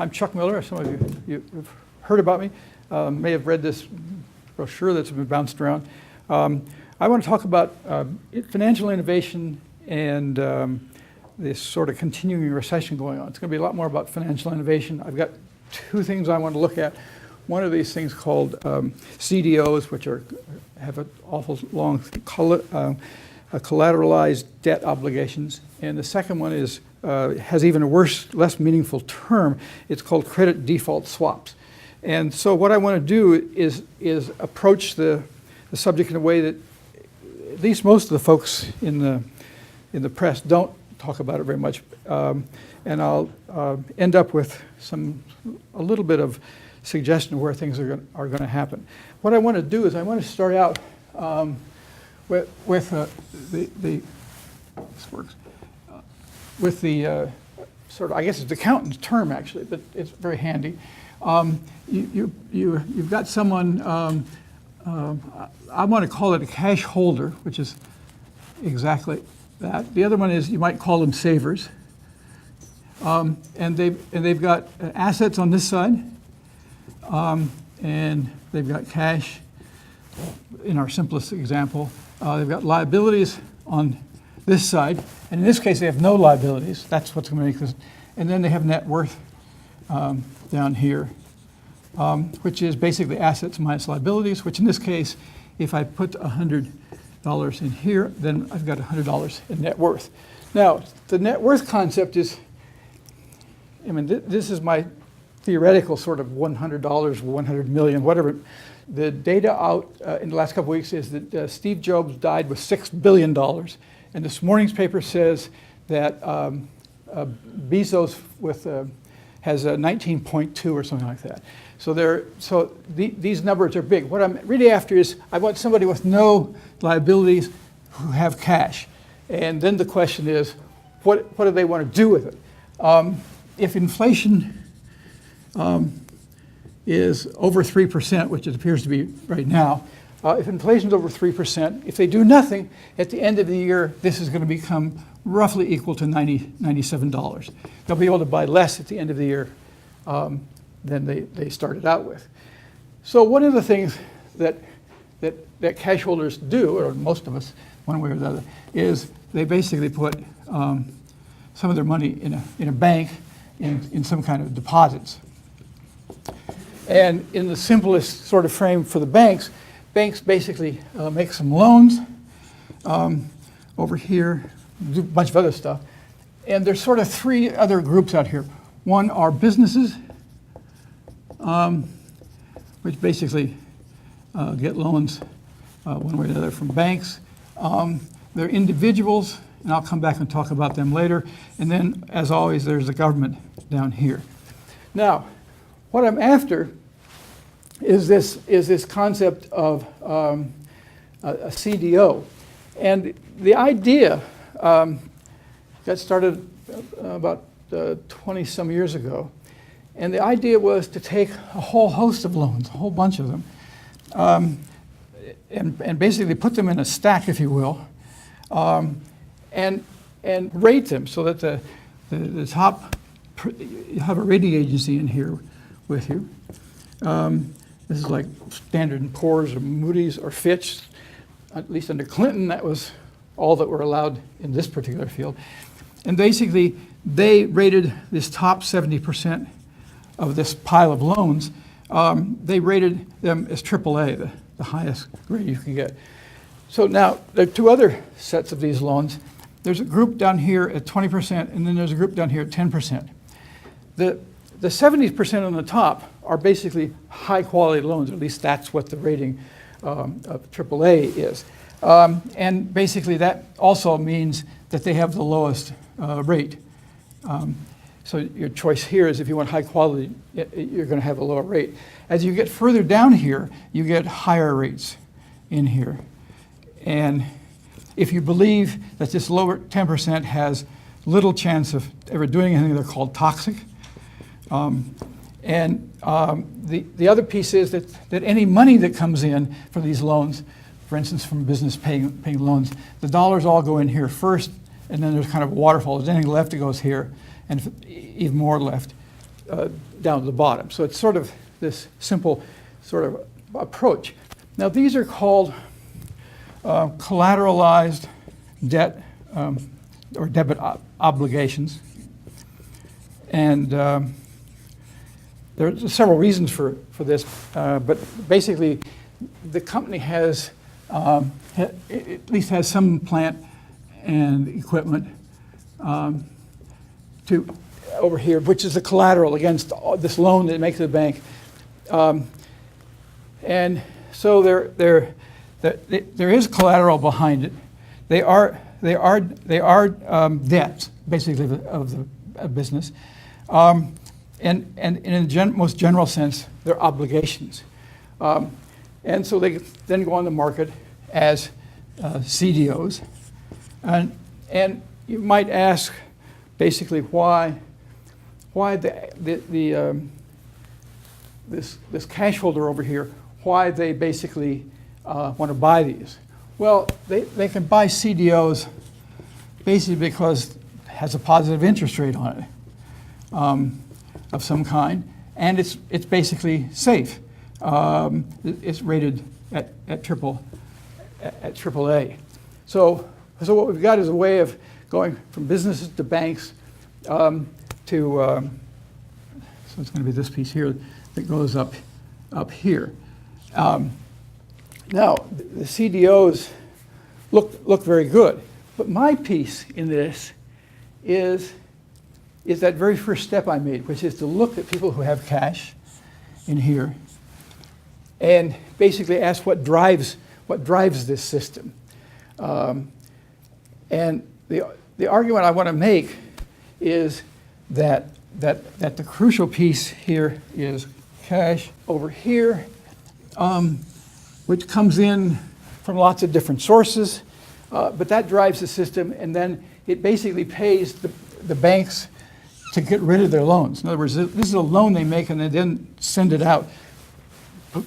I'm Chuck Miller. Some of you've heard about me, may have read this brochure that's been bounced around. I want to talk about financial innovation and this sort of continuing recession going on. It's going to be a lot more about financial innovation. I've got two things I want to look at. One of these things called Cdos, which have an awful long collateralized debt obligations. And the second one is has even a worse, less meaningful term. It's called credit default swaps. And so what I want to do is approach the subject in a way that at least most of the folks in the press don't talk about it very much. And I'll end up with a little bit of suggestion of where things are going to happen. What I want to do is I want to start out with the sort of, I guess it's the accountant's term actually, but it's very handy. You've got someone, I want to call it a cash holder, which is exactly that. The other one is, you might call them savers. And they've got assets on this side, and they've got cash in our simplest example. They've got liabilities on this side, and in this case they have no liabilities. That's what's going to make this. And then they have net worth down here, which is basically assets minus liabilities, which in this case, if I put $100 in here, then I've got $100 in net worth. Now, the net worth concept is, I mean, this is my theoretical sort of $100, 100 million, whatever. The data out in the last couple of weeks is that Steve Jobs died with $6 billion. And this morning's paper says that Bezos has a 19.2 or something like that. So these numbers are big. What I'm really after is I want somebody with no liabilities who have cash. And then the question is, what do they want to do with it? If inflation is over 3%, which it appears to be right now, if inflation is over 3%, if they do nothing, at the end of the year, this is going to become roughly equal to $97. They'll be able to buy less at the end of the year than they started out with. So one of the things that cash holders do, or most of us, one way or the other, is they basically put some of their money in a bank in some kind of deposits. And in the simplest sort of frame for the banks basically make some loans over here, do a bunch of other stuff. And there's sort of three other groups out here. One are businesses, which basically get loans one way or the other from banks. They're individuals, and I'll come back and talk about them later. And then, as always, there's the government down here. Now, what I'm after is this concept of a CDO. And the idea got started about 20-some years ago. And the idea was to take a whole host of loans, a whole bunch of them, and basically put them in a stack, if you will, and rate them so that the top, you have a rating agency in here with you. This is like Standard & Poor's or Moody's or Fitch. At least under Clinton, that was all that were allowed in this particular field. And basically, they rated this top 70% of this pile of loans. They rated them as AAA, the highest grade you can get. So now, there are two other sets of these loans. There's a group down here at 20%, and then there's a group down here at 10%. The 70% on the top are basically high-quality loans, or at least that's what the rating of AAA is. And basically, that also means that they have the lowest rate. So your choice here is if you want high quality, you're going to have a lower rate. As you get further down here, you get higher rates in here. And if you believe that this lower 10% has little chance of ever doing anything, they're called toxic. And the other piece is that any money that comes in for these loans, for instance, from business paying loans, the dollars all go in here first, and then there's kind of a waterfall. If there's anything left, it goes here, and if even more left, down to the bottom. So it's sort of this simple sort of approach. Now these are called collateralized debt or debit obligations. And there's several reasons for this, but basically the company has, at least has some plant and equipment to over here, which is the collateral against this loan that it makes to the bank. And so there is collateral behind it. They are debts, basically, of the business. And in the most general sense, they're obligations. And so they then go on the market as Cdos. And you might ask, basically, why this cash holder over here, why they basically want to buy these. Well, they can buy Cdos basically because it has a positive interest rate on it of some kind, and it's basically safe. It's rated at triple A. So what we've got is a way of going from businesses to banks so it's going to be this piece here that goes up here. Now, the Cdos look very good, but my piece in this is that very first step I made, which is to look at people who have cash in here and basically ask what drives this system. And the argument I want to make is that the crucial piece here is cash over here, which comes in from lots of different sources, but that drives the system, and then it basically pays the banks to get rid of their loans. In other words, this is a loan they make and they then send it out,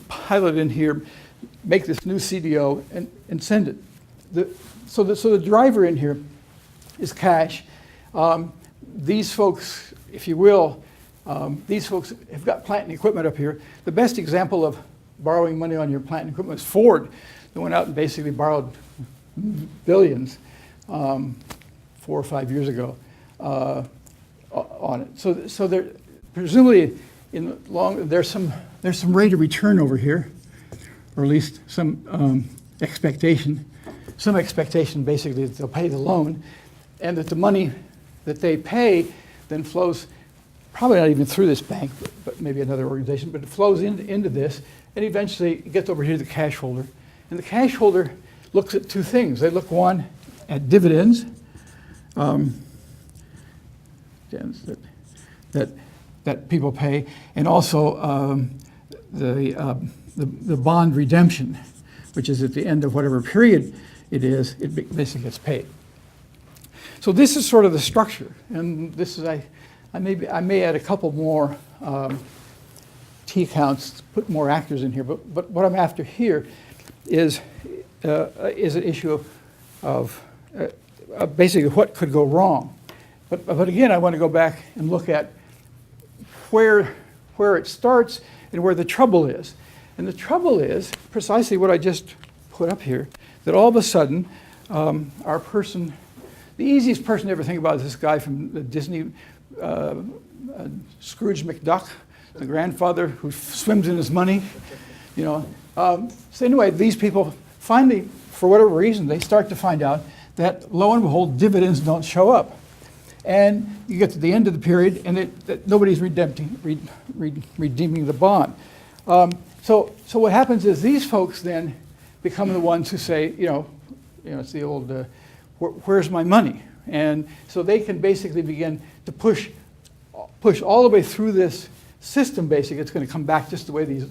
pile it in here, make this new CDO, and send it. So the driver in here is cash. These folks, if you will, these folks have got plant and equipment up here. The best example of borrowing money on your plant and equipment is Ford. They went out and basically borrowed billions 4 or 5 years ago on it. So there, presumably, in the long, there's some rate of return over here, or at least some expectation. Some expectation, basically, that they'll pay the loan, and that the money that they pay then flows, probably not even through this bank, but maybe another organization, but it flows into this, and eventually it gets over here to the cash holder. And the cash holder looks at two things. They look, one, at dividends, that people pay, and also the bond redemption, which is at the end of whatever period it is, it basically gets paid. So this is sort of the structure, and this is I may add a couple more T counts, put more actors in here, but what I'm after here is an issue of basically what could go wrong. But again, I want to go back and look at where it starts and where the trouble is. And the trouble is precisely what I just put up here, that all of a sudden our person, the easiest person to ever think about is this guy from the Disney, Scrooge McDuck, the grandfather who swims in his money, you know. So anyway, these people finally, for whatever reason, they start to find out that, lo and behold, dividends don't show up. And you get to the end of the period, and nobody's redeeming the bond. So what happens is these folks then become the ones who say, you know, it's the old, where's my money? And so they can basically begin to push all the way through this system. Basically, it's going to come back just the way these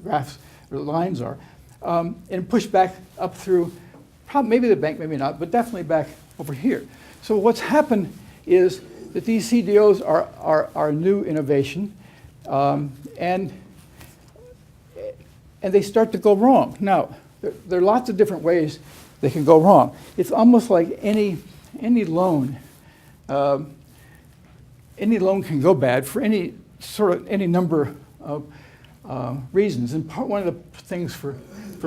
graphs or lines are, and push back up through, maybe the bank, maybe not, but definitely back over here. So what's happened is that these CDOs are a new innovation, and they start to go wrong. Now, there are lots of different ways they can go wrong. It's almost like any loan. Any loan can go bad for any sort of any number of reasons. And one of the things for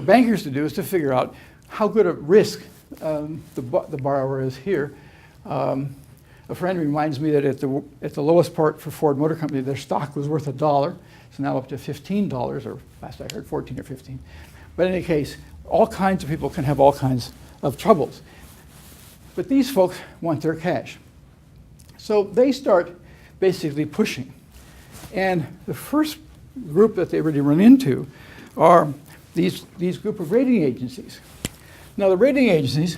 bankers to do is to figure out how good a risk the borrower is here. A friend reminds me that at the lowest part for Ford Motor Company, their stock was worth $1. It's now up to $15, or last I heard 14 or 15. But in any case, all kinds of people can have all kinds of troubles. But these folks want their cash. So they start basically pushing. And the first group that they really run into are these group of rating agencies. Now, the rating agencies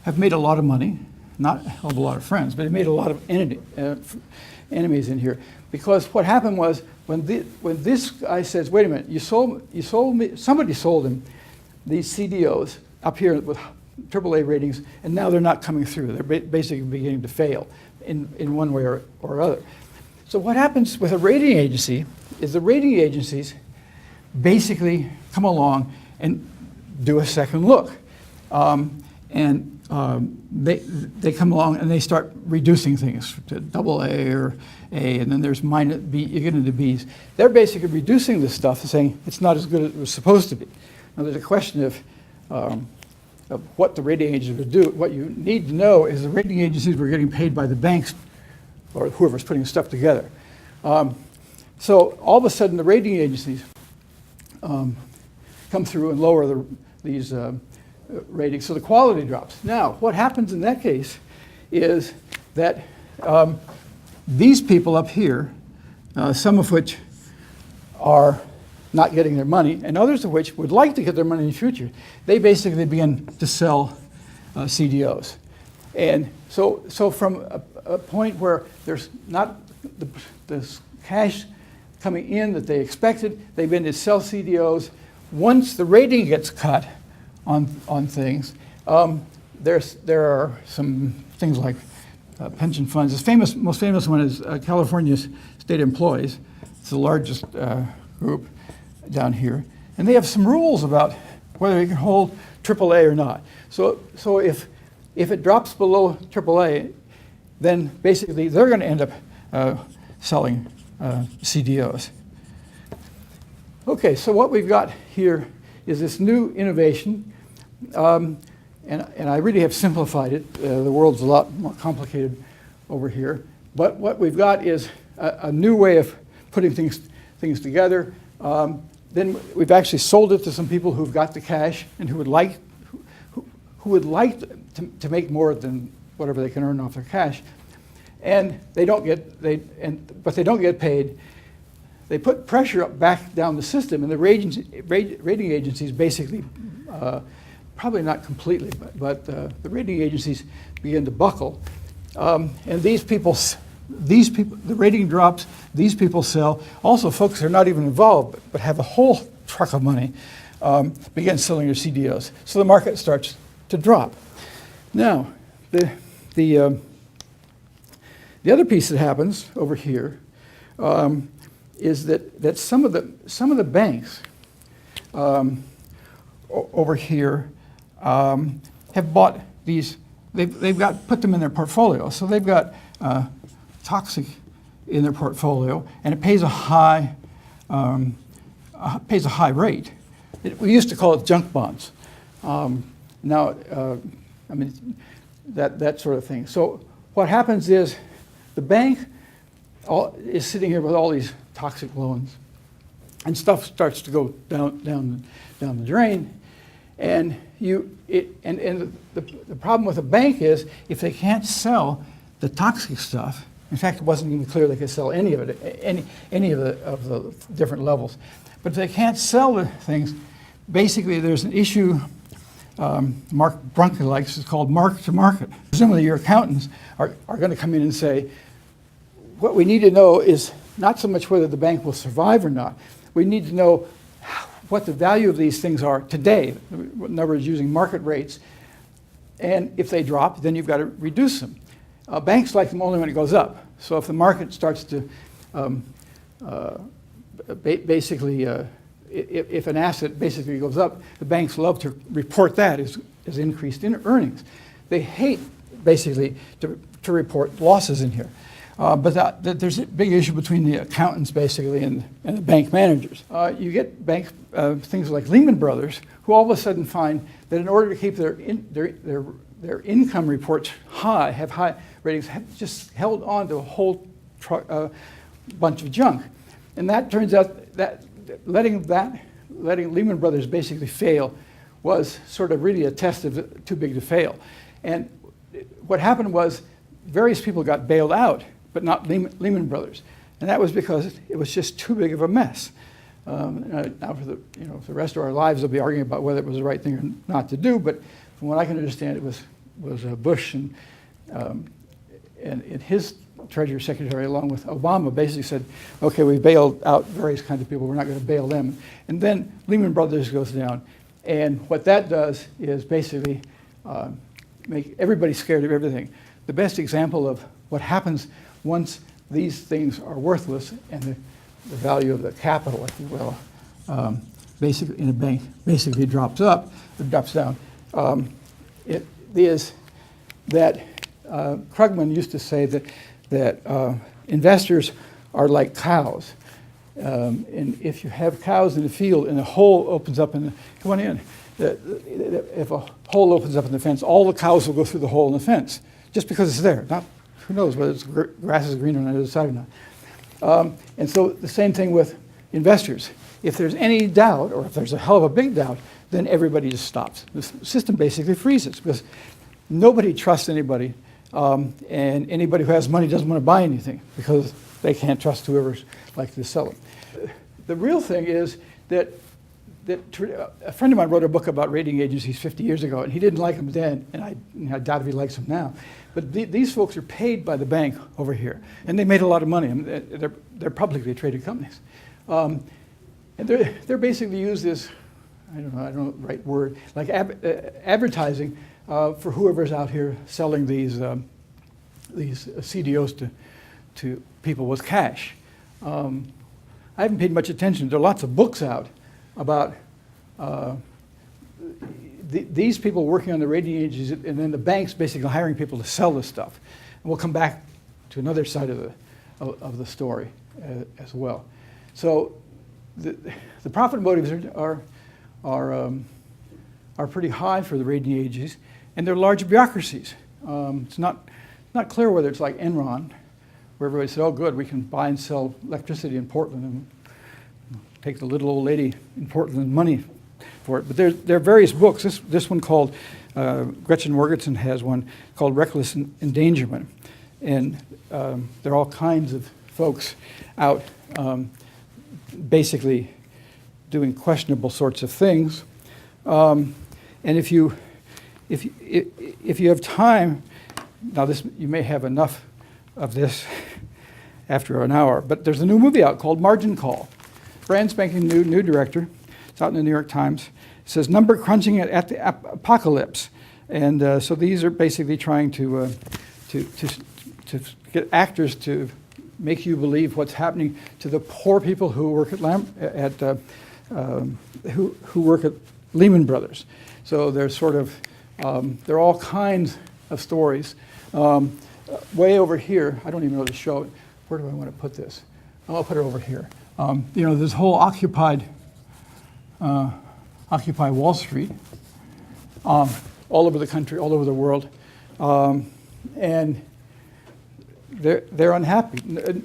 have made a lot of money, not a hell of a lot of friends, but they made a lot of enemies in here. Because what happened was, when this guy says, wait a minute, you sold me, somebody sold him these CDOs up here with AAA ratings, and now they're not coming through. They're basically beginning to fail in one way or other. So what happens with a rating agency is the rating agencies basically come along and do a second look. They come along and they start reducing things to AA or A, and then there's minus B, you get into Bs. They're basically reducing this stuff and saying it's not as good as it was supposed to be. Now there's a question of what the rating agencies would do. What you need to know is the rating agencies were getting paid by the banks or whoever's putting stuff together. So all of a sudden the rating agencies come through and lower these ratings, so the quality drops. Now, what happens in that case is that these people up here, some of which are not getting their money, and others of which would like to get their money in the future, they basically begin to sell CDOs. And so from a point where there's not the cash coming in that they expected, they begin to sell CDOs. Once the rating gets cut on things, there are some things like pension funds. The most famous one is California's state employees. It's the largest group down here, and they have some rules about whether they can hold AAA or not. So if it drops below AAA, then basically they're going to end up selling CDOs. Okay, so what we've got here is this new innovation, and I really have simplified it. The world's a lot more complicated over here, but what we've got is a new way of putting things together. Then we've actually sold it to some people who've got the cash and who would like to make more than whatever they can earn off their cash, and they don't get paid. They put pressure back down the system, and the rating agencies basically, probably not completely, but the rating agencies begin to buckle, and these people, the rating drops. These people sell. Also, folks who are not even involved but have a whole truck of money begin selling their CDOs. So the market starts to drop. Now, the other piece that happens over here is that some of the banks over here have bought these. They've got put them in their portfolio. So they've got toxic in their portfolio, and it pays a high rate. We used to call it junk bonds. Now, I mean, that sort of thing. So what happens is the bank is sitting here with all these toxic loans, and stuff starts to go down the drain. And the problem with a bank is if they can't sell the toxic stuff. In fact, it wasn't even clear they could sell any of it, any of the different levels. But if they can't sell the things, basically there's an issue Mark Brunke likes. It's called mark to market. Presumably your accountants are going to come in and say, what we need to know is not so much whether the bank will survive or not. We need to know what the value of these things are today. In other words, using market rates. And if they drop, then you've got to reduce them. Banks like them only when it goes up. So if the market starts to basically, if an asset basically goes up, the banks love to report that as increased in earnings. They hate basically to report losses in here. There's a big issue between the accountants, basically, and the bank managers. You get bank things like Lehman Brothers, who all of a sudden find that in order to keep their income reports high, have high ratings, have just held on to a whole bunch of junk. And that turns out that letting Lehman Brothers basically fail was sort of really a test of too big to fail. And what happened was various people got bailed out, but not Lehman Brothers. And that was because it was just too big of a mess. Now for the rest of our lives, they'll be arguing about whether it was the right thing or not to do, but from what I can understand, it was Bush and his Treasury Secretary, along with Obama, basically said, okay, we bailed out various kinds of people, we're not going to bail them. And then Lehman Brothers goes down. And what that does is basically make everybody scared of everything. The best example of what happens once these things are worthless and the value of the capital, if you will, basically in a bank basically drops down. It is that Krugman used to say that if are like cows. And if you have cows in the field and a hole opens up in the, come on in, if a hole opens up in the fence, all the cows will go through the hole in the fence, just because it's there. Not, who knows whether it's grass is green on the other side or not. And so the same thing with investors. If there's any doubt, or if there's a hell of a big doubt, then everybody just stops. The system basically freezes because nobody trusts anybody, and anybody who has money doesn't want to buy anything because they can't trust whoever's like to sell them. The real thing is that a friend of mine wrote a book about rating agencies 50 years ago, and he didn't like them then, and I doubt if he likes them now. But these folks are paid by the bank over here, and they made a lot of money. I mean, they're publicly traded companies. And they're basically used as, I don't know the right word, like advertising for whoever's out here selling these Cdos to people with cash. I haven't paid much attention. There are lots of books out about these people working on the rating agencies, and then the banks basically hiring people to sell this stuff. And we'll come back to another side of the story as well. So the profit motives are pretty high for the rating agencies, and they're large bureaucracies. It's not clear whether it's like Enron, where everybody said, oh good, we can buy and sell electricity in Portland and take the little old lady in Portland money for it. But there are various books. This one called, Gretchen Morgenson has one called Reckless Endangerment. And there are all kinds of folks out basically doing questionable sorts of things. And if you have time, now you may have enough of this after an hour, but there's a new movie out called Margin Call. Brand spanking new director. It's out in the New York Times. It says number crunching at the apocalypse. And so these are basically trying to get actors to make you believe what's happening to the poor people who work who work at Lehman Brothers. So there's sort of there are all kinds of stories. Way over here, I don't even know how to show it. Where do I want to put this? I'll put it over here. This whole Occupy Wall Street, all over the country, all over the world, and they're unhappy.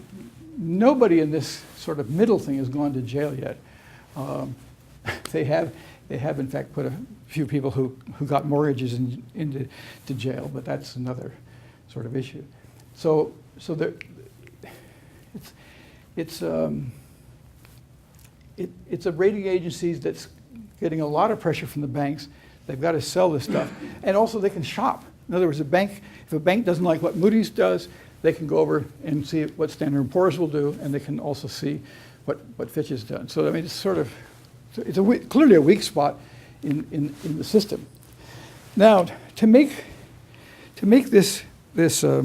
Nobody in this sort of middle thing has gone to jail yet. They have in fact put a few people who got mortgages into jail, but that's another sort of issue. So it's a rating agencies that's getting a lot of pressure from the banks. They've got to sell this stuff, and also they can shop. In other words, if a bank doesn't like what Moody's does, they can go over and see what Standard & Poor's will do, and they can also see what Fitch has done. So I mean, it's clearly a weak spot in the system. Now, to make this sort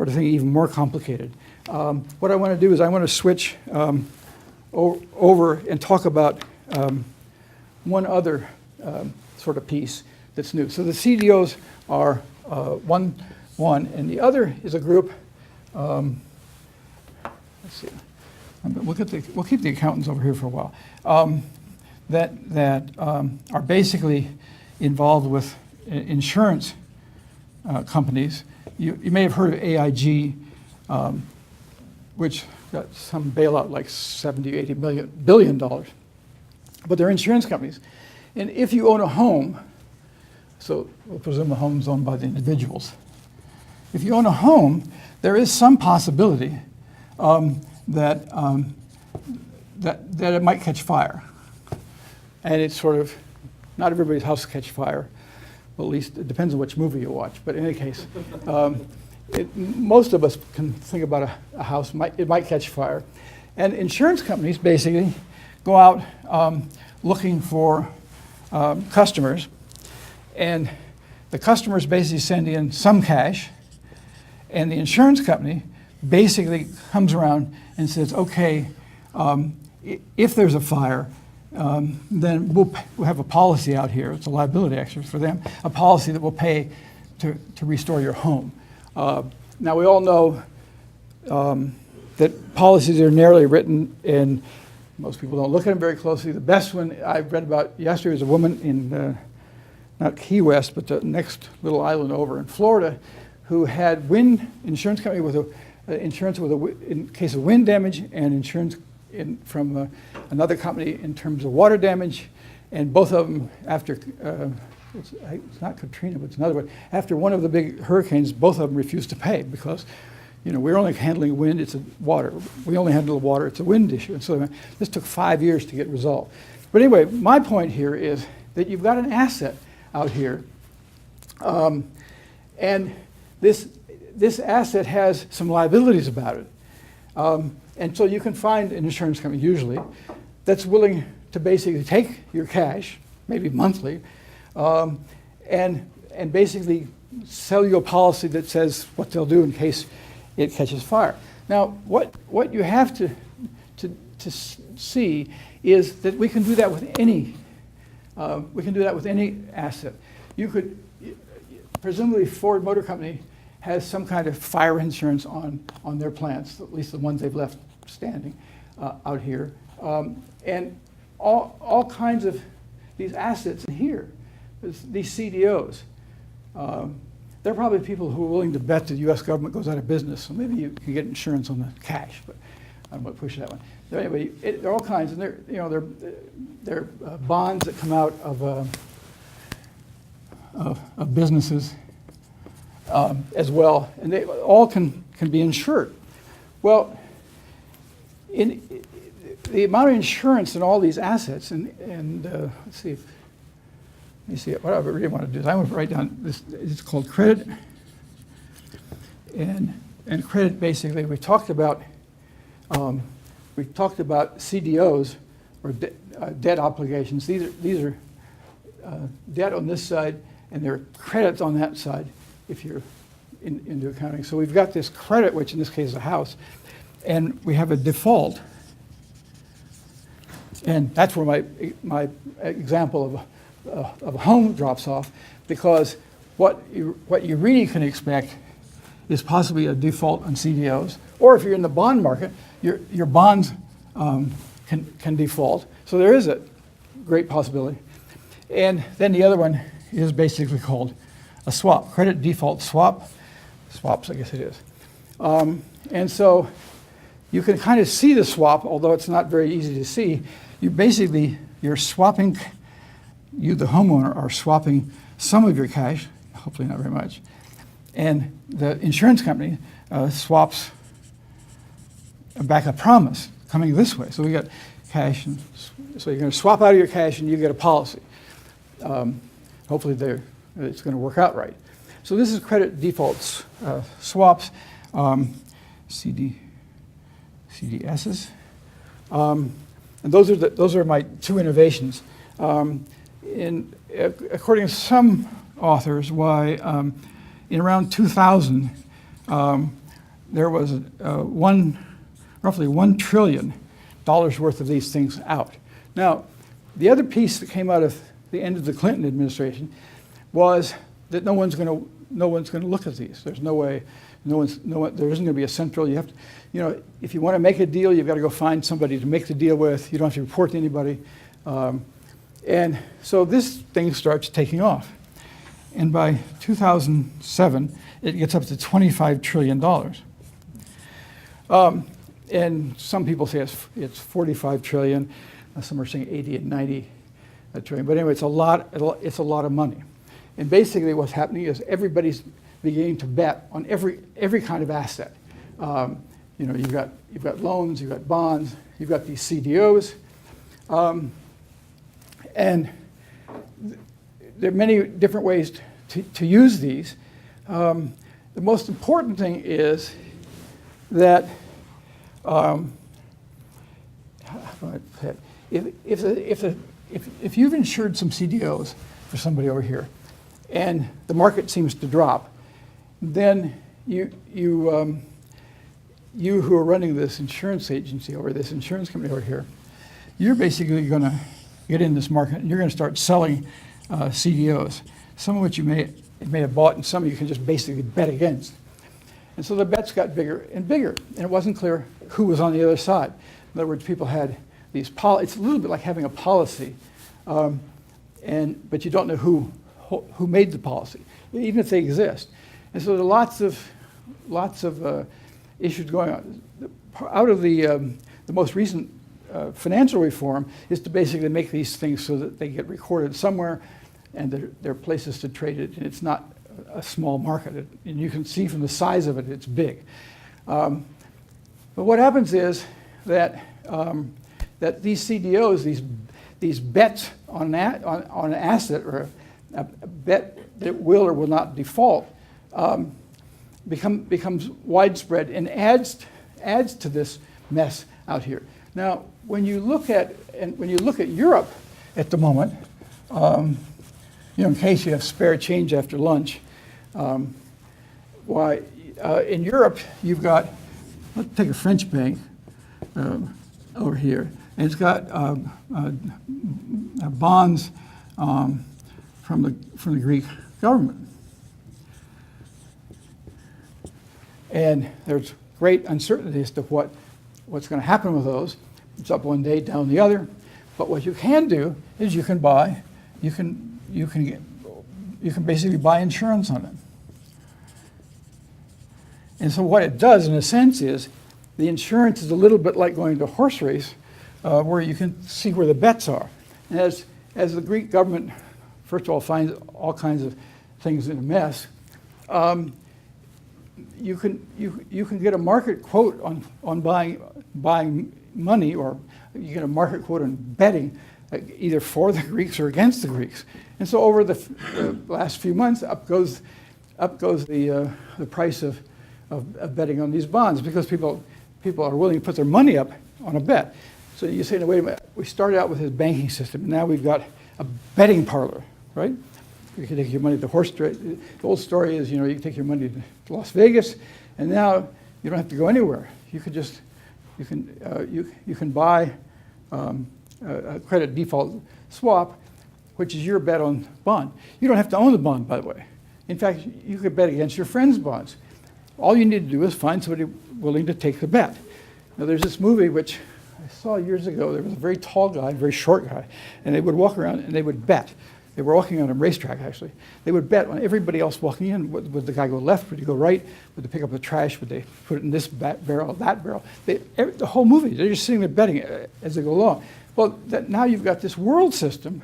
of thing even more complicated, what I want to do is I want to switch over and talk about one other sort of piece that's new. So the CDOs are one one. And the other is a group, let's see, we'll keep the accountants over here for a while, that are basically involved with insurance companies. You may have heard of AIG, which got some bailout like $70, $80 billion. But they're insurance companies. And if you own a home, so we'll presume a home's owned by the individuals. If you own a home, there is some possibility that it might catch fire. And it's sort of, not everybody's house catch fire. Well, at least it depends on which movie you watch. But in any case, most of us can think about a house, it might catch fire. And insurance companies basically go out looking for customers. And the customers basically send in some cash. And the insurance company basically comes around and says, okay, if there's a fire, then we'll have a policy out here. It's a liability actually for them, a policy that will pay to restore your home. Now we all know that policies are narrowly written, and most people don't look at them very closely. The best one I read about yesterday was a woman in not Key West, but the next little island over in Florida, who had wind insurance company with insurance in case of wind damage, and insurance from another company in terms of water damage, and both of them after it's not Katrina, but it's another one. After one of the big hurricanes, both of them refused to pay because, we're only handling wind, it's water. We only handle the water, it's a wind issue. And so this took 5 years to get resolved. But anyway, my point here is that you've got an asset out here, and this asset has some liabilities about it. And so you can find an insurance company usually that's willing to basically take your cash, maybe monthly, and basically sell you a policy that says what they'll do in case it catches fire. Now, what you have to see is that we can do that with any asset. You could, presumably Ford Motor Company has some kind of fire insurance on their plants, at least the ones they've left standing out here. And all kinds of these assets in here, these Cdos, they're probably people who are willing to bet the U.S. government goes out of business. So maybe you can get insurance on the cash, but I don't want to push that one. So anyway, there are all kinds, and they're bonds that come out of businesses as well, and they all can be insured. Well, in the amount of insurance in all these assets, and let's see. Let me see. What I really want to do is I want to write down this. It's called credit, and credit basically we talked about CDOs or debt obligations. These are debt on this side, and there are credits on that side if you're into accounting. So we've got this credit, which in this case is a house, and we have a default. And that's where my example of a home drops off, because what you really can expect is possibly a default on CDOs, or if you're in the bond market, your bonds can default. So there is a great possibility. And then the other one is basically called a swap, credit default swap. Swaps, I guess it is. And so you can kind of see the swap, although it's not very easy to see. You're swapping, you the homeowner are swapping some of your cash, hopefully not very much, and the insurance company swaps back a promise coming this way. So we got cash, and so you're going to swap out of your cash and you get a policy. Hopefully it's going to work out right. So this is credit default swaps, CDSs. And those are my two innovations. According to some authors, in around 2000, there was roughly $1 trillion worth of these things out. Now, the other piece that came out of the end of the Clinton administration was that no one's going to no one's going to look at these. There's no way, there isn't going to be a central, you have to, if you want to make a deal, you've got to go find somebody to make the deal with. You don't have to report to anybody. And so this thing starts taking off. And by 2007, it gets up to $25 trillion. And some people say it's 45 trillion. Some are saying 80 and 90 trillion. But anyway, it's a lot of money. And basically what's happening is everybody's beginning to bet on every kind of asset. You've got loans, you've got bonds, you've got these CDOs. And there are many different ways to use these. The most important thing is that if you've insured some CDOs for somebody over here, and the market seems to drop, then you who are running this insurance agency over this insurance company over here, you're basically going to get in this market and you're going to start selling CDOs, some of which you may have bought and some you can just basically bet against. And so the bets got bigger and bigger, and it wasn't clear who was on the other side. In other words, people had these it's a little bit like having a policy, but you don't know who made the policy, even if they exist. And so there are lots of issues going on. Out of the most recent financial reform is to basically make these things so that they get recorded somewhere, and there are places to trade it, and it's not a small market. And you can see from the size of it, it's big. But what happens is that these CDOs, these bets on an asset or a bet that will or will not default becomes widespread and adds to this mess out here. Now, when you look at Europe at the moment, in case you have spare change after lunch, in Europe you've got, let's take a French bank over here, and it's got bonds from the Greek government. And there's great uncertainty as to what's going to happen with those. It's up one day, down the other. But what you can do is you can basically buy insurance on it. And so what it does, in a sense, is the insurance is a little bit like going to a horse race, where you can see where the bets are. And as the Greek government, first of all, finds all kinds of things in a mess, you can get a market quote on buying money, or you get a market quote on betting, either for the Greeks or against the Greeks. And so over the last few months, up goes the price of betting on these bonds, because people are willing to put their money up on a bet. So you say, no, wait a minute, we started out with this banking system, and now we've got a betting parlor, right? You can take your money to the horse trade. The old story is, you can take your money to Las Vegas, and now you don't have to go anywhere. You can buy a credit default swap, which is your bet on bond. You don't have to own the bond, by the way. In fact, you could bet against your friend's bonds. All you need to do is find somebody willing to take the bet. Now, there's this movie which I saw years ago. There was a very tall guy, a very short guy, and they would walk around and they would bet. They were walking on a racetrack, actually. They would bet on everybody else walking in. Would the guy go left? Would he go right? Would they pick up the trash? Would they put it in this barrel, that barrel? The whole movie, they're just sitting there betting as they go along. Well, now you've got this world system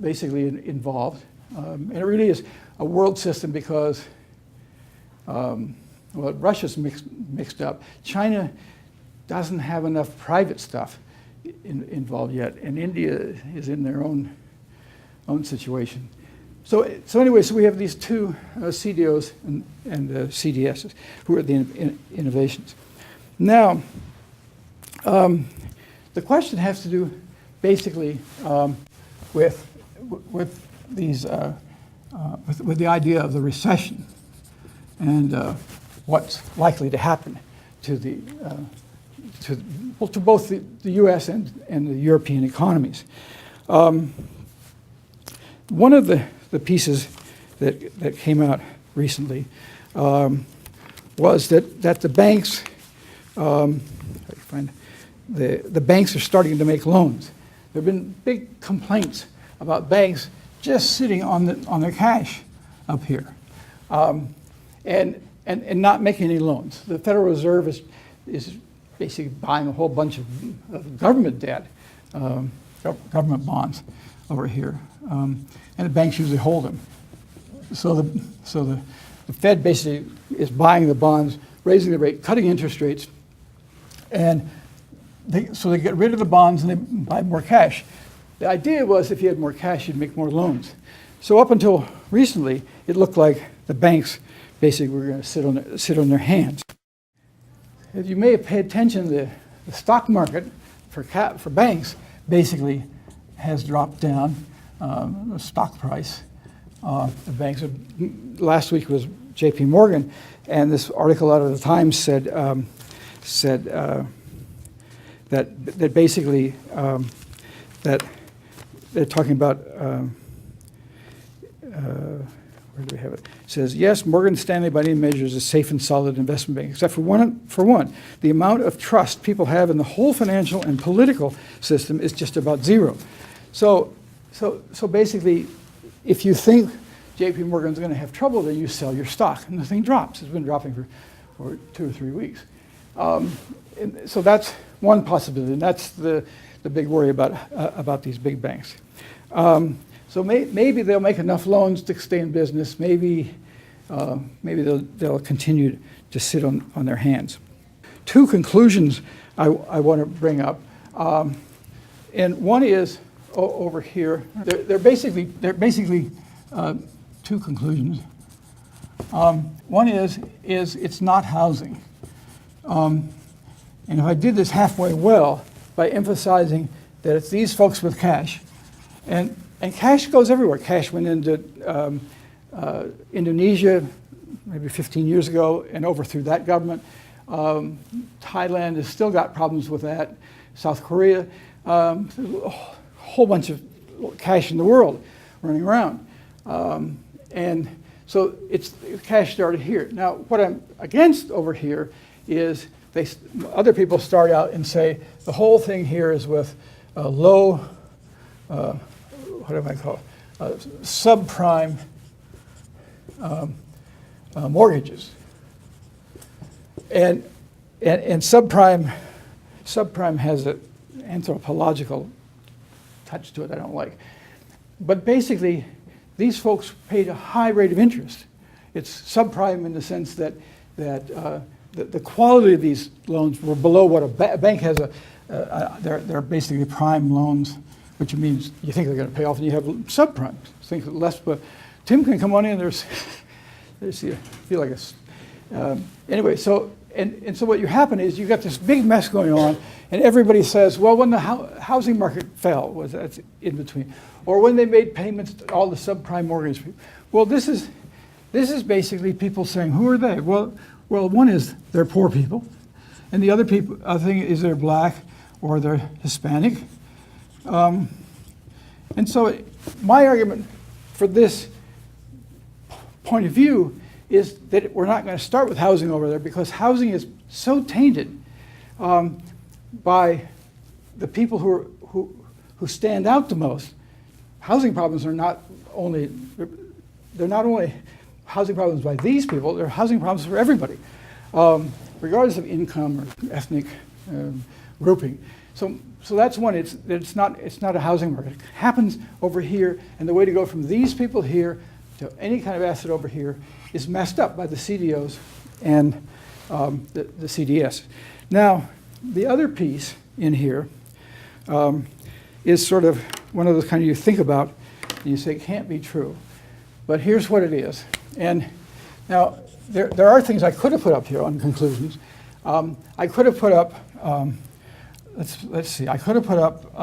basically involved. And it really is a world system because, Russia's mixed up. China doesn't have enough private stuff involved yet, and India is in their own situation. So anyway, we have these two CDOs and CDSs, who are the innovations. Now, the question has to do basically with these with the idea of the recession and what's likely to happen to both the U.S. and the European economies. One of the the pieces that came out recently was that the banks, the banks are starting to make loans. There have been big complaints about banks just sitting on their cash up here, and not making any loans. The Federal Reserve is basically buying a whole bunch of government debt, government bonds over here, and the banks usually hold them. So the Fed basically is buying the bonds, raising the rate, cutting interest rates, and so they get rid of the bonds and they buy more cash. The idea was if you had more cash, you'd make more loans. So up until recently, it looked like the banks basically were going to sit on their hands. As you may have paid attention, the stock market for banks basically has dropped down. The stock price. The banks. Last week was J.P. Morgan, and this article out of the Times said that basically that they're talking about. Where do we have it? It says, yes, Morgan Stanley by any measure is a safe and solid investment bank, except for one. The amount of trust people have in the whole financial and political system is just about zero. So basically, if you think J.P. Morgan's going to have trouble, then you sell your stock, and the thing drops. It's been dropping for 2 or 3 weeks. And so that's one possibility, and that's the big worry about these big banks. So maybe they'll make enough loans to stay in business. Maybe they'll continue to sit on their hands. 2 conclusions I want to bring up, and one is over here. They're basically 2 conclusions. One is it's not housing, and if I did this halfway well by emphasizing that it's these folks with cash, and cash goes everywhere. Cash went into Indonesia maybe 15 years ago and overthrew that government. Thailand has still got problems with that. South Korea, a whole bunch of cash in the world running around. And so cash started here. Now, what I'm against over here is other people start out and say the whole thing here is with low, what do I call it? Subprime mortgages, and subprime has an anthropological touch to it I don't like, but basically these folks paid a high rate of interest. It's subprime in the sense that the quality of these loans were below what a bank has. They're basically prime loans, which means you think they're going to pay off, and you have subprime. Think less, but Tim can come on in. There's you feel like anyway. So so what you happen is you got this big mess going on, and everybody says, well, when the housing market fell, that's in between, or when they made payments to all the subprime mortgage people. Well, this is basically people saying, who are they? Well, one is they're poor people, and the other thing is they're black or they're Hispanic. And so my argument for this point of view is that we're not going to start with housing over there because housing is so tainted by the people who stand out the most. Housing problems are not only housing problems by these people, they're housing problems for everybody, regardless of income or ethnic grouping. So that's one. It's not a housing market. It happens over here, and the way to go from these people here to any kind of asset over here is messed up by the Cdos and the CDS. Now, the other piece in here is sort of one of those kind of you think about and you say can't be true, but here's what it is. And now there are things I could have put up here on conclusions. I could have put up. Let's see. I could have put up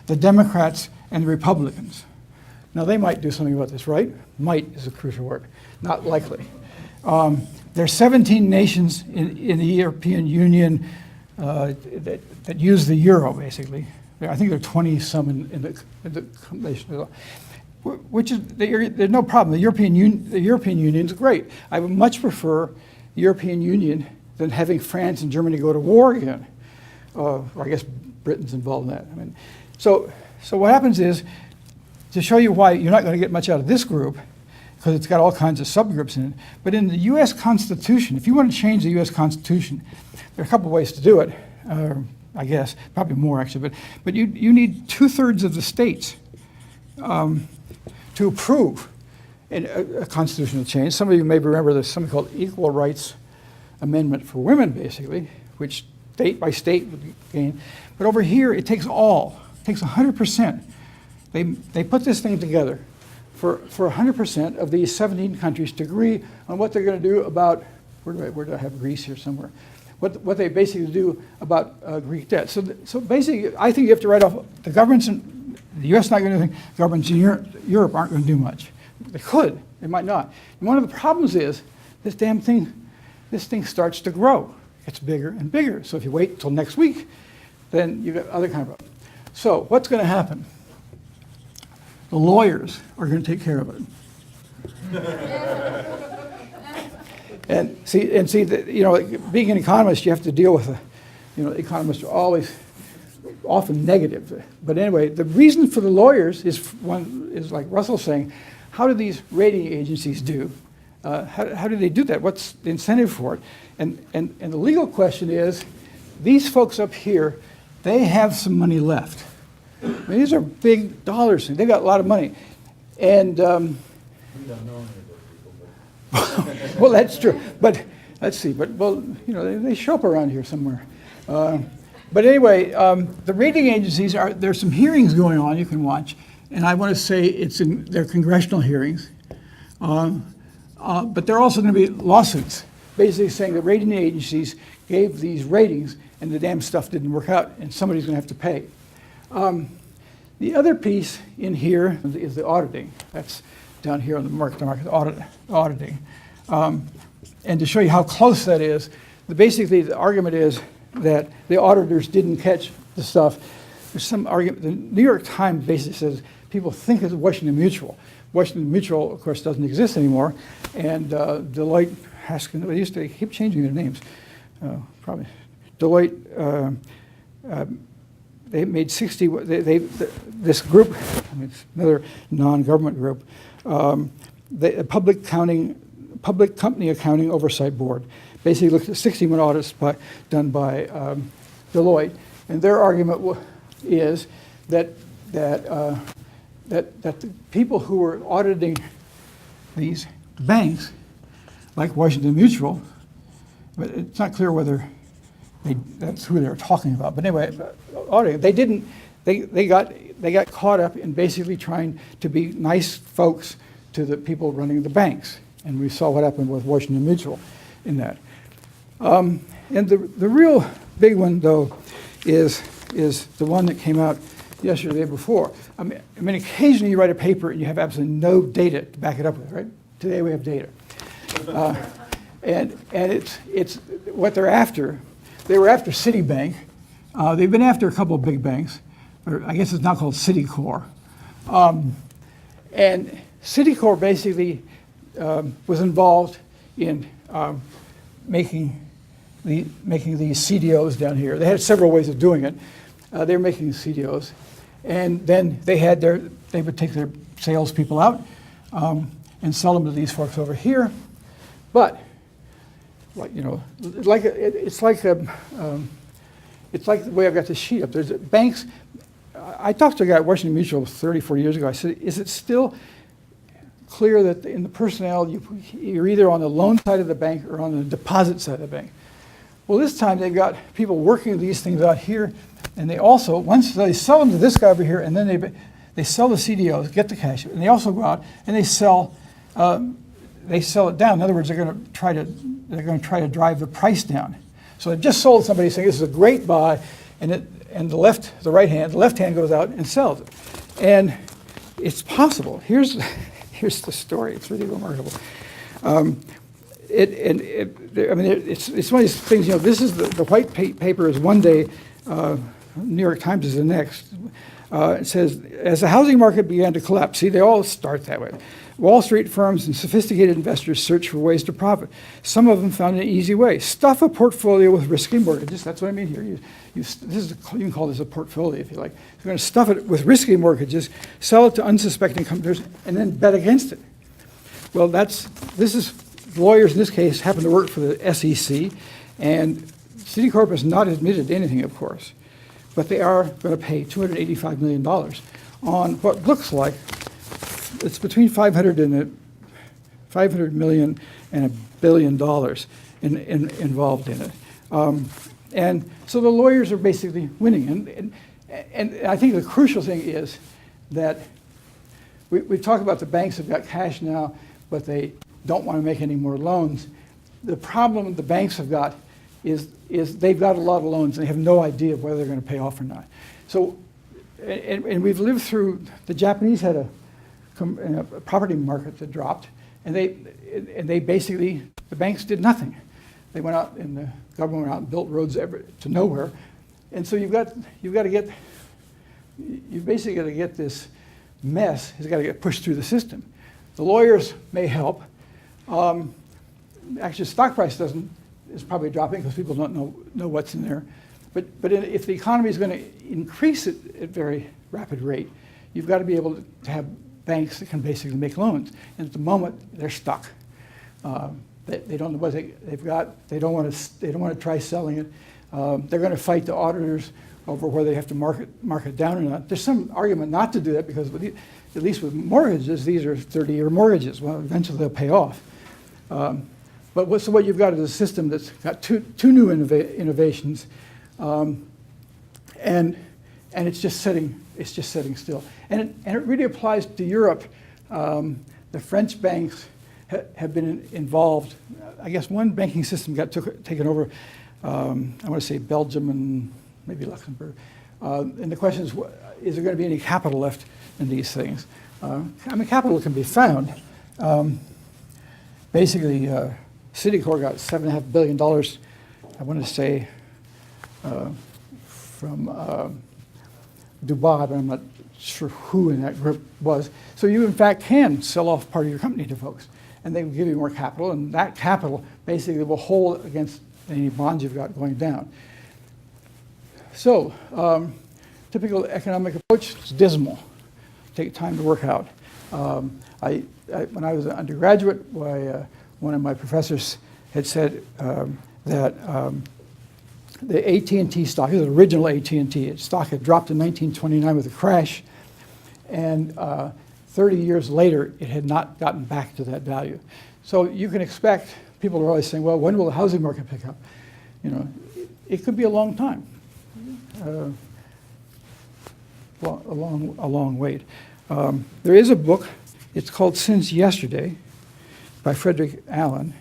the Democrats and the Republicans. Now they might do something about this, right? Might is a crucial word. Not likely. There are 17 nations in the European Union that use the euro, basically. I think there are 20 some in the nation. which is, there's no problem. The European Union is great. I would much prefer the European Union than having France and Germany go to war again. Or I guess Britain's involved in that. I mean, so what happens is, to show you why you're not going to get much out of this group, because it's got all kinds of subgroups in it, but in the U.S. Constitution, if you want to change the U.S. Constitution, there are a couple of ways to do it, I guess, probably more actually, but you need 2/3 of the states to approve a constitutional change. Some of you may remember there's something called Equal Rights Amendment for Women, basically, which state by state would gain. But over here, it takes 100%. They put this thing together for 100% of these 17 countries to agree on what they're going to do about, where do I have Greece here somewhere? What they basically do about Greek debt. So basically, I think you have to write off the governments in the U.S. not going to do anything. Governments in Europe aren't going to do much. They could, they might not. And one of the problems is this thing starts to grow. It's bigger and bigger. So if you wait until next week, then you get other kind of. So what's going to happen? The lawyers are going to take care of it. And see, being an economist, you have to deal with, economists are always often negative. But anyway, the reason for the lawyers is like Russell's saying, how do these rating agencies do? How do they do that? What's the incentive for it? And the legal question is, these folks up here, they have some money left. I mean, these are big dollars. They've got a lot of money. And, we don't know any of those people. But well, that's true. But let's see. But, they show up around here somewhere. But anyway, the rating agencies, there's some hearings going on you can watch. And I want to say they're congressional hearings. But there are also going to be lawsuits, basically saying that rating agencies gave these ratings and the damn stuff didn't work out, and somebody's going to have to pay. The other piece in here is the auditing. That's down here on the market-to-market auditing. And to show you how close that is, basically the argument is that the auditors didn't catch the stuff. There's some argument. The New York Times basically says people think it's Washington Mutual. Washington Mutual, of course, doesn't exist anymore. And Deloitte, they used to keep changing their names, probably. Deloitte, they made 60, this group, it's another non-government group, the Public Company Accounting Oversight Board basically looked at 61 audits done by Deloitte, and their argument is that the people who were auditing these banks, like Washington Mutual, but it's not clear whether that's who they were talking about. But anyway, auditing, they got caught up in basically trying to be nice folks to the people running the banks, and we saw what happened with Washington Mutual in that. And the real big one, though, is the one that came out yesterday, the day before. I mean, occasionally you write a paper and you have absolutely no data to back it up with, right? Today we have data. And it's what they're after. They were after Citibank. They've been after a couple of big banks, or I guess it's now called Citicorp. And Citicorp basically was involved in making these Cdos down here. They had several ways of doing it. They were making Cdos. And then they would take their salespeople out and sell them to these folks over here. But, it's like the way I've got this sheet up. There's banks. I talked to a guy at Washington Mutual 30, 40 years ago. I said, is it still clear that in the personnel, you're either on the loan side of the bank or on the deposit side of the bank? Well, this time they've got people working these things out here, and they also, once they sell them to this guy over here, and then they sell the CDOs, get the cash, and they also go out and they sell it down. In other words, they're going to try to drive the price down. So they just sold somebody saying this is a great buy, and the left hand goes out and sells it, and it's possible. Here's the story. It's really remarkable. It's one of these things. This is the white paper is one day, New York Times is the next. It says, as the housing market began to collapse, see, they all start that way. Wall Street firms and sophisticated investors searched for ways to profit. Some of them found an easy way. Stuff a portfolio with risky mortgages. That's what I mean here. You can call this a portfolio if you like. You're going to stuff it with risky mortgages, sell it to unsuspecting companies, and then bet against it. Well, lawyers in this case happen to work for the SEC, and Citicorp has not admitted anything, of course, but they are going to pay $285 million on what looks like it's between 500 million and $1 billion involved in it. And so the lawyers are basically winning. And I think the crucial thing is that we've talked about the banks have got cash now, but they don't want to make any more loans. The problem the banks have got is they've got a lot of loans and they have no idea whether they're going to pay off or not. So, and we've lived through, the Japanese had a property market that dropped, and they basically, the banks did nothing. They went out, and the government went out and built roads to nowhere. And so you've basically got to get this mess has got to get pushed through the system. The lawyers may help. Actually, stock price is probably dropping because people don't know what's in there. But if the economy is going to increase at a very rapid rate, you've got to be able to have banks that can basically make loans. And at the moment, they're stuck. They don't know what they've got. They don't want to try selling it. They're going to fight the auditors over whether they have to mark it down or not. There's some argument not to do that because at least with mortgages, these are 30-year mortgages. Well, eventually they'll pay off. So what you've got is a system that's got two new innovations, and it's just sitting still. And it really applies to Europe. The French banks have been involved. I guess one banking system got taken over. I want to say Belgium and maybe Luxembourg. And the question is there going to be any capital left in these things? Capital can be found. Basically, Citicorp got $7.5 billion, I want to say, from Dubai, but I'm not sure who in that group was. So you, in fact, can sell off part of your company to folks, and they will give you more capital, and that capital basically will hold against any bonds you've got going down. So, typical economic approach is dismal. Take time to work out. When I was an undergraduate, one of my professors had said that the AT&T stock, the original AT&T stock had dropped in 1929 with a crash, and 30 years later, it had not gotten back to that value. So you can expect, people are always saying, well, when will the housing market pick up? It could be a long time, a long wait. There is a book, it's called Since Yesterday by Frederick Allen,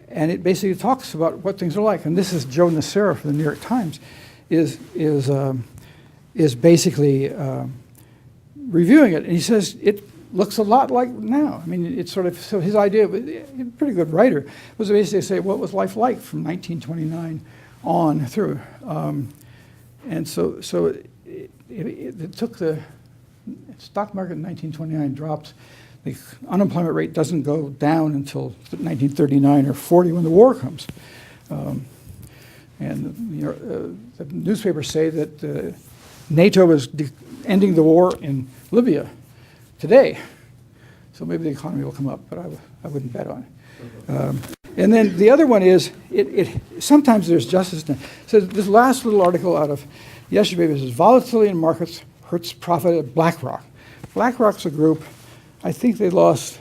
and it basically talks about what things are like. And this is Joe Nacera from the New York Times, is basically reviewing it, and he says it looks a lot like now. It's sort of, so his idea, he's a pretty good writer, was to basically say, what was life like from 1929 on through? And so it took the stock market in 1929 drops. The unemployment rate doesn't go down until 1939 or 40 when the war comes. The newspapers say that NATO is ending the war in Libya today. So maybe the economy will come up, but I wouldn't bet on it. And then the other one is, sometimes there's justice. So this last little article out of yesterday says, volatility in markets hurts profit at BlackRock. BlackRock's a group, I think they lost,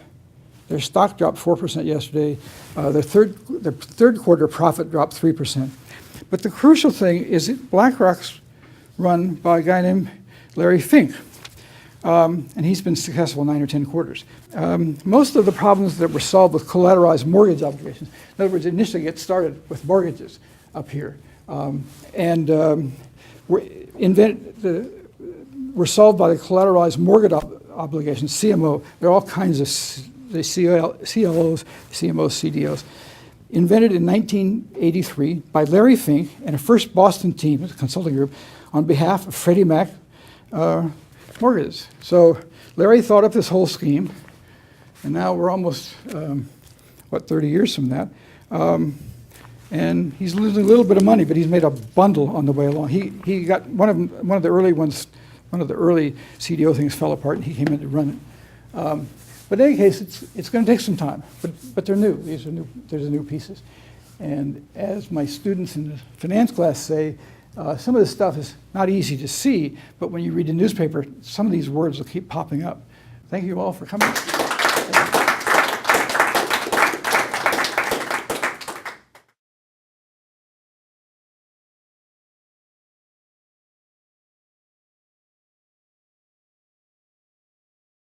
their stock dropped 4% yesterday. Their third quarter profit dropped 3%. But the crucial thing is that BlackRock's run by a guy named Larry Fink. And he's been successful 9 or 10 quarters. Most of the problems that were solved with collateralized mortgage obligations, in other words, initially it started with mortgages up here, were solved by the collateralized mortgage obligations, CMO. There are all kinds of the CLOs, CMOs, CDOs, invented in 1983 by Larry Fink and a First Boston team, a consulting group, on behalf of Freddie Mac, mortgages. So Larry thought up this whole scheme, and now we're almost, 30 years from that. And he's losing a little bit of money, but he's made a bundle on the way along. He got one of the early CDO things fell apart, and he came in to run it. But in any case, it's going to take some time. But they're new. These are new. There's new pieces. And as my students in the finance class say, some of this stuff is not easy to see, but when you read the newspaper, some of these words will keep popping up. Thank you all for coming.